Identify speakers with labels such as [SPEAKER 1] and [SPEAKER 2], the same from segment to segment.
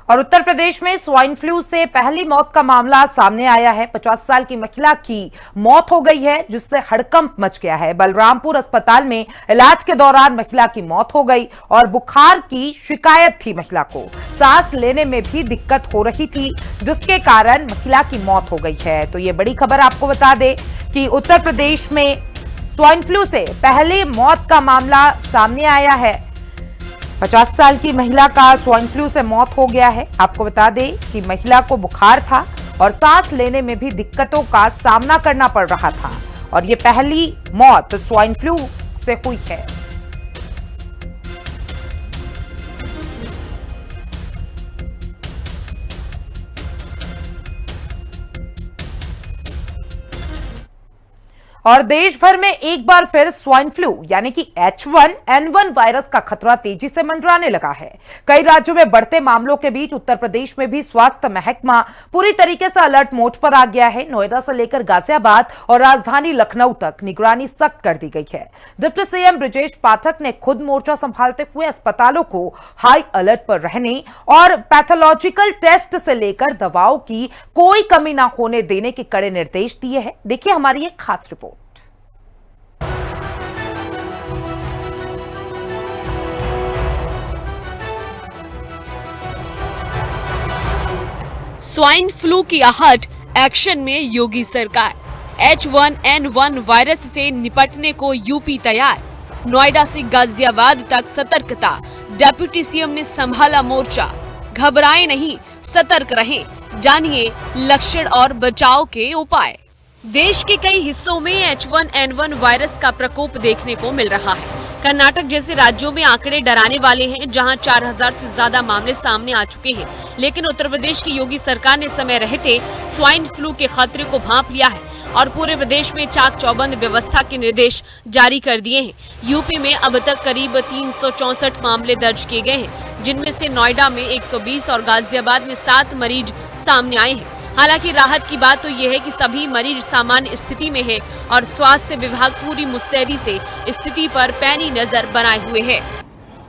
[SPEAKER 1] और उत्तर प्रदेश में swine flu से पहली मौत का मामला सामने आया है। 50 साल की महिला की मौत हो गई है, जिससे हड़कंप मच गया है। बलरामपुर अस्पताल में इलाज के दौरान महिला की मौत हो गई और बुखार की शिकायत थी। महिला को सांस लेने में भी दिक्कत हो रही थी, जिसके कारण महिला की मौत हो गई है। तो ये बड़ी खबर आपको बता दें कि उत्तर प्रदेश में स्वाइन फ्लू से पहली मौत का मामला सामने आया है। 50 साल की महिला का स्वाइन फ्लू से मौत हो गया है। आपको बता दें कि महिला को बुखार था और सांस लेने में भी दिक्कतों का सामना करना पड़ रहा था और ये पहली मौत स्वाइन फ्लू से हुई है। और देश भर में एक बार फिर स्वाइन फ्लू यानी कि H1N1 वायरस का खतरा तेजी से मंडराने लगा है। कई राज्यों में बढ़ते मामलों के बीच उत्तर प्रदेश में भी स्वास्थ्य महकमा पूरी तरीके से अलर्ट मोड पर आ गया है। नोएडा से लेकर गाजियाबाद और राजधानी लखनऊ तक निगरानी सख्त कर दी गई है। डिप्टी सीएम ब्रजेश पाठक ने खुद मोर्चा संभालते हुए अस्पतालों को हाई अलर्ट पर रहने और पैथोलॉजिकल टेस्ट से लेकर दवाओं की कोई कमी न होने देने के कड़े निर्देश दिए हैं। देखिए हमारी एक खास रिपोर्ट।
[SPEAKER 2] स्वाइन फ्लू की आहट एक्शन में योगी सरकार। H1N1 वायरस से निपटने को यूपी तैयार। नोएडा से गाजियाबाद तक सतर्कता। डिप्टी सीएम ने संभाला मोर्चा। घबराए नहीं, सतर्क रहें। जानिए लक्षण और बचाव के उपाय। देश के कई हिस्सों में H1N1 वायरस का प्रकोप देखने को मिल रहा है। कर्नाटक जैसे राज्यों में आंकड़े डराने वाले हैं, जहां 4000 से ज्यादा मामले सामने आ चुके हैं। लेकिन उत्तर प्रदेश की योगी सरकार ने समय रहते स्वाइन फ्लू के खतरे को भांप लिया है और पूरे प्रदेश में चाक चौबंद व्यवस्था के निर्देश जारी कर दिए हैं। यूपी में अब तक करीब 364 मामले दर्ज किए गए हैं, जिनमें से नोएडा में 120 और गाजियाबाद में 7 मरीज सामने आए हैं। हालांकि राहत की बात तो यह है कि सभी मरीज सामान्य स्थिति में है और स्वास्थ्य विभाग पूरी मुस्तैदी से स्थिति पर पैनी नजर बनाए हुए है।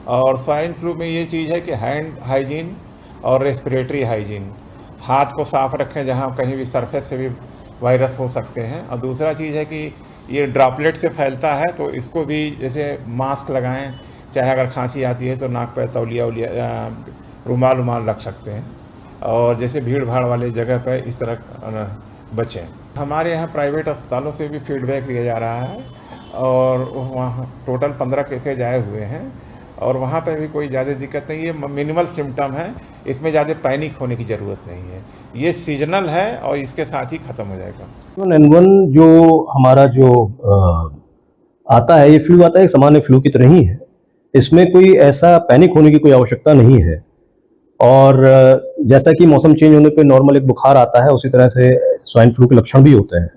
[SPEAKER 3] और स्वाइन फ्लू में ये चीज़ है कि हैंड हाइजीन और रेस्पिरेटरी हाइजीन, हाथ को साफ रखें जहां कहीं भी सरफेस से भी वायरस हो सकते हैं। और दूसरा चीज़ है कि ये ड्रॉपलेट से फैलता है, तो इसको भी जैसे मास्क लगाएं, चाहे अगर खांसी आती है तो नाक पर तौलिया रुमाल रख सकते हैं। और जैसे भीड़ भाड़ वाले जगह पर इस तरह बचें। हमारे यहाँ प्राइवेट अस्पतालों से भी फीडबैक लिया जा रहा है और वहाँ टोटल 15 केसेज आए हुए हैं और वहाँ पर भी कोई ज़्यादा दिक्कत नहीं है। मिनिमल सिम्टम है, इसमें ज़्यादा पैनिक होने की ज़रूरत नहीं है। ये सीजनल है और इसके साथ ही ख़त्म हो जाएगा।
[SPEAKER 4] N1 जो हमारा जो आता है, ये फ्लू आता है, एक सामान्य फ्लू की तरह ही है। इसमें कोई ऐसा पैनिक होने की कोई आवश्यकता नहीं है। और जैसा कि मौसम चेंज होने पे नॉर्मल एक बुखार आता है, उसी तरह से स्वाइन फ्लू के लक्षण भी होते हैं।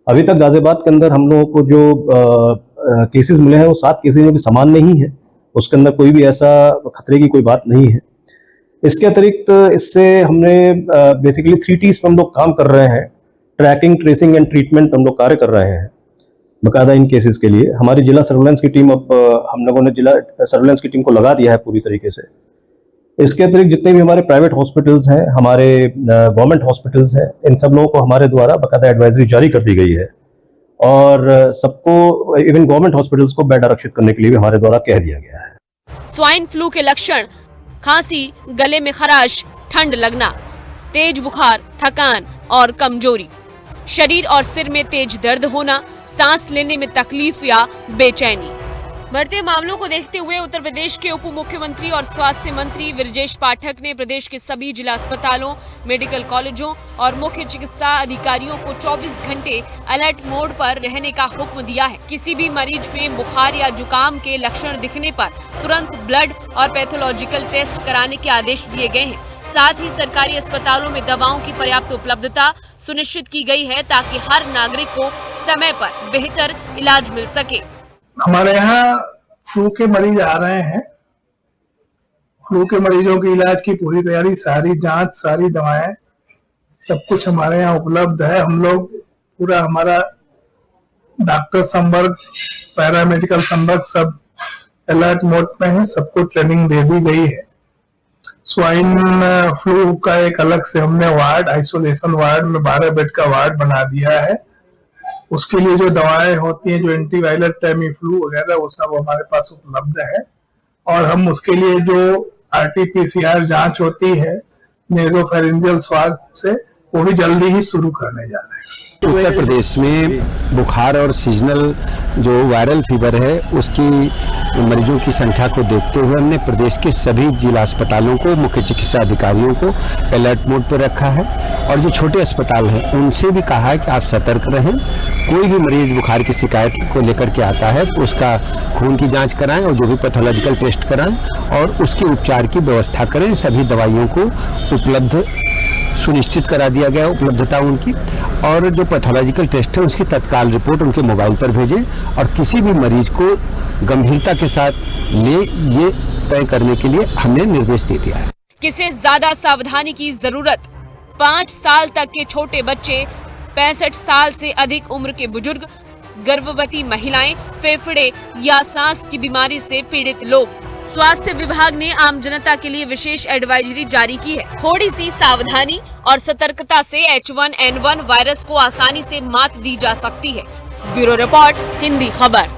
[SPEAKER 4] अभी तक गाजियाबाद के अंदर हम लोगों को जो केसेस मिले हैं वो 7 केसेज जो कि सामान्य नहीं है, उसके अंदर कोई भी ऐसा खतरे की कोई बात नहीं है। इसके अतिरिक्त इससे हमने बेसिकली 3 T's पर हम लोग काम कर रहे हैं। ट्रैकिंग, ट्रेसिंग एंड ट्रीटमेंट हम लोग कार्य कर रहे हैं बाकायदा इन केसेस के लिए। हमारी जिला सर्वेलेंस की टीम, अब हम लोगों ने जिला सर्वेलेंस की टीम को लगा दिया है पूरी तरीके से। इसके अतिरिक्त जितने भी हमारे प्राइवेट हॉस्पिटल्स हैं, हमारे गवर्नमेंट हॉस्पिटल्स हैं, इन सब लोगों को हमारे द्वारा बाकायदा एडवाइजरी जारी कर दी गई है और सबको, इवन गवर्नमेंट हॉस्पिटल्स को बेड आरक्षित करने के लिए भी हमारे द्वारा कह दिया गया है।
[SPEAKER 2] स्वाइन फ्लू के लक्षण: खांसी, गले में खराश, ठंड लगना, तेज बुखार, थकान और कमजोरी, शरीर और सिर में तेज दर्द होना, सांस लेने में तकलीफ या बेचैनी। बढ़ते मामलों को देखते हुए उत्तर प्रदेश के उप मुख्यमंत्री और स्वास्थ्य मंत्री ब्रजेश पाठक ने प्रदेश के सभी जिला अस्पतालों, मेडिकल कॉलेजों और मुख्य चिकित्सा अधिकारियों को 24 घंटे अलर्ट मोड पर रहने का हुक्म दिया है। किसी भी मरीज में बुखार या जुकाम के लक्षण दिखने पर तुरंत ब्लड और पैथोलॉजिकल टेस्ट कराने के आदेश दिए गए हैं। साथ ही सरकारी अस्पतालों में दवाओं की पर्याप्त उपलब्धता सुनिश्चित की गई है ताकि हर नागरिक को समय पर बेहतर इलाज मिल सके।
[SPEAKER 5] हमारे यहाँ फ्लू के मरीज आ रहे हैं। फ्लू के मरीजों के इलाज की पूरी तैयारी, सारी जांच, सारी दवाएं, सब कुछ हमारे यहाँ उपलब्ध है। हम लोग पूरा, हमारा डॉक्टर संवर्ग, पैरामेडिकल संवर्ग सब अलर्ट मोड में है। सबको ट्रेनिंग दे दी गई है। स्वाइन फ्लू का एक अलग से हमने वार्ड, आइसोलेशन वार्ड में 12 बेड का वार्ड बना दिया है। उसके लिए जो दवाएं होती हैं, जो एंटीवायरल, टेमीफ्लू वगैरह, वो सब हमारे पास उपलब्ध है। और हम उसके लिए जो RT-PCR जांच होती है नेजोफेरिंजियल स्वाब से, वो भी जल्दी ही शुरू करने जा रहे हैं।
[SPEAKER 6] उत्तर प्रदेश में बुखार और सीजनल जो वायरल फीवर है उसकी मरीजों की संख्या को देखते हुए हमने प्रदेश के सभी जिला अस्पतालों को, मुख्य चिकित्सा अधिकारियों को अलर्ट मोड पर रखा है। और जो छोटे अस्पताल हैं उनसे भी कहा है कि आप सतर्क रहें। कोई भी मरीज बुखार की शिकायत को लेकर के आता है तो उसका खून की जांच कराएं और जो भी पैथोलॉजिकल टेस्ट कराएं और उसके उपचार की व्यवस्था करें। सभी दवाइयों को उपलब्ध सुनिश्चित करा दिया गया उपलब्धता उनकी, और जो पैथोलॉजिकल टेस्ट है उसकी तत्काल रिपोर्ट उनके मोबाइल पर भेजें। और किसी भी मरीज को गंभीरता के साथ ये तय करने के लिए हमने निर्देश दे दिया है।
[SPEAKER 2] किसे ज्यादा सावधानी की जरूरत? 5 साल तक के छोटे बच्चे, 65 साल से अधिक उम्र के बुजुर्ग, गर्भवती महिलाएं, फेफड़े या सांस की बीमारी से पीड़ित लोग। स्वास्थ्य विभाग ने आम जनता के लिए विशेष एडवाइजरी जारी की है। थोड़ी सी सावधानी और सतर्कता से H1N1 वायरस को आसानी से मात दी जा सकती है। ब्यूरो रिपोर्ट, हिंदी खबर।